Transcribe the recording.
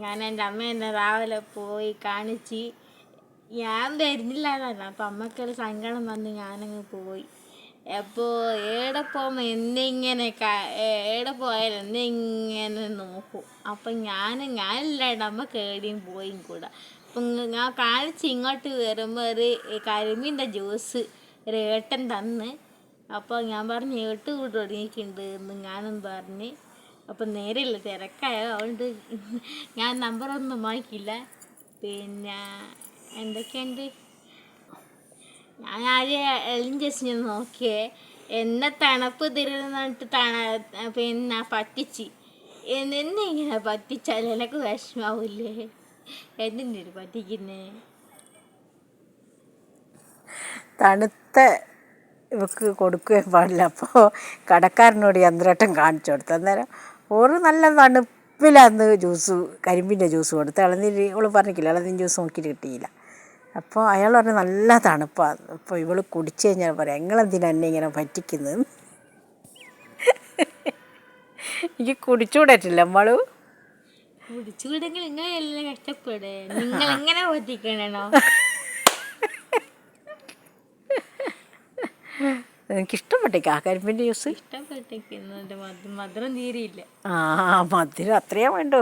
ഞാൻ എൻ്റെ അമ്മ എന്നെ രാവിലെ പോയി കാണിച്ച് ഞാൻ വരുന്നില്ല പറഞ്ഞു. അപ്പം അമ്മക്കൊരു സങ്കടം വന്ന് ഞാനങ്ങ് പോയി. അപ്പോൾ എവിടെ പോകുമ്പോൾ എവിടെ പോയാലും എന്നെ ഇങ്ങനെ നോക്കും. അപ്പം ഞാനില്ലാണ്ട് അമ്മ കേടിയും പോയും കൂടെ. അപ്പം ഞാൻ കാണിച്ച് ഇങ്ങോട്ട് വരുമ്പോൾ ഒരു കരിമീൻ്റെ ജ്യൂസ് ഒരു ഏട്ടൻ തന്ന്. അപ്പോൾ ഞാൻ പറഞ്ഞു ഏട്ട് കൂടെ ഒടുങ്ങിയിട്ടുണ്ട് എന്ന് ഞാനും പറഞ്ഞ്. അപ്പം നേരെയില്ല തിരക്കായ അതുകൊണ്ട് ഞാൻ നമ്പറൊന്നും വാങ്ങിക്കില്ല. പിന്നെ എന്തൊക്കെയുണ്ട്, ഞാൻ ആദ്യം എലിഞ്ചേഴ്സ് ഞാൻ നോക്കിയേ എന്നെ തണുപ്പ് തരുന്നിട്ട് പിന്നെ പറ്റിച്ച് എന്നെ ഇങ്ങനെ പറ്റിച്ചാൽ എനിക്ക് വിഷമാവില്ലേ? എന്തിൻ്റെ പറ്റിക്കുന്നേ? തണുത്ത ഇവക്ക് കൊടുക്കുകയും പാടില്ല. അപ്പോൾ കടക്കാരനോട് യന്ത്രട്ടം കാണിച്ചു കൊടുത്തു. അന്നേരം ഒരു നല്ല തണുപ്പിലന്ന് കരിമ്പിൻ്റെ ജ്യൂസ് കൊടുത്ത്. ഇളനീര് ഇവൾ പറഞ്ഞിട്ടില്ല, ഇളനീര് ജ്യൂസ് നോക്കിയിട്ട് കിട്ടിയില്ല. അപ്പോൾ അയാൾ പറഞ്ഞു നല്ല തണുപ്പാണ്. അപ്പോൾ ഇവൾ കുടിച്ചു കഴിഞ്ഞാൽ പറയാം നിങ്ങളെന്തിനാ എന്നെ ഇങ്ങനെ പറ്റിക്കുന്നത്? എനിക്ക് കുടിച്ചുകൂടറ്റില്ല നമ്മള് കുടിച്ചുകൂടെങ്കിൽ നിങ്ങളെല്ലാം കഷ്ടപ്പെടേ, നിങ്ങൾ എങ്ങനെ പറ്റിക്കണോ? എനിക്കിഷ്ടപ്പെട്ടേക്കാ കരിമ്പിൻ്റെ ജ്യൂസ്. ഇഷ്ടപ്പെട്ടിരിക്കുന്നത് മധുരം തീരെയില്ല. മധുരം അത്രയാ വേണ്ടോ.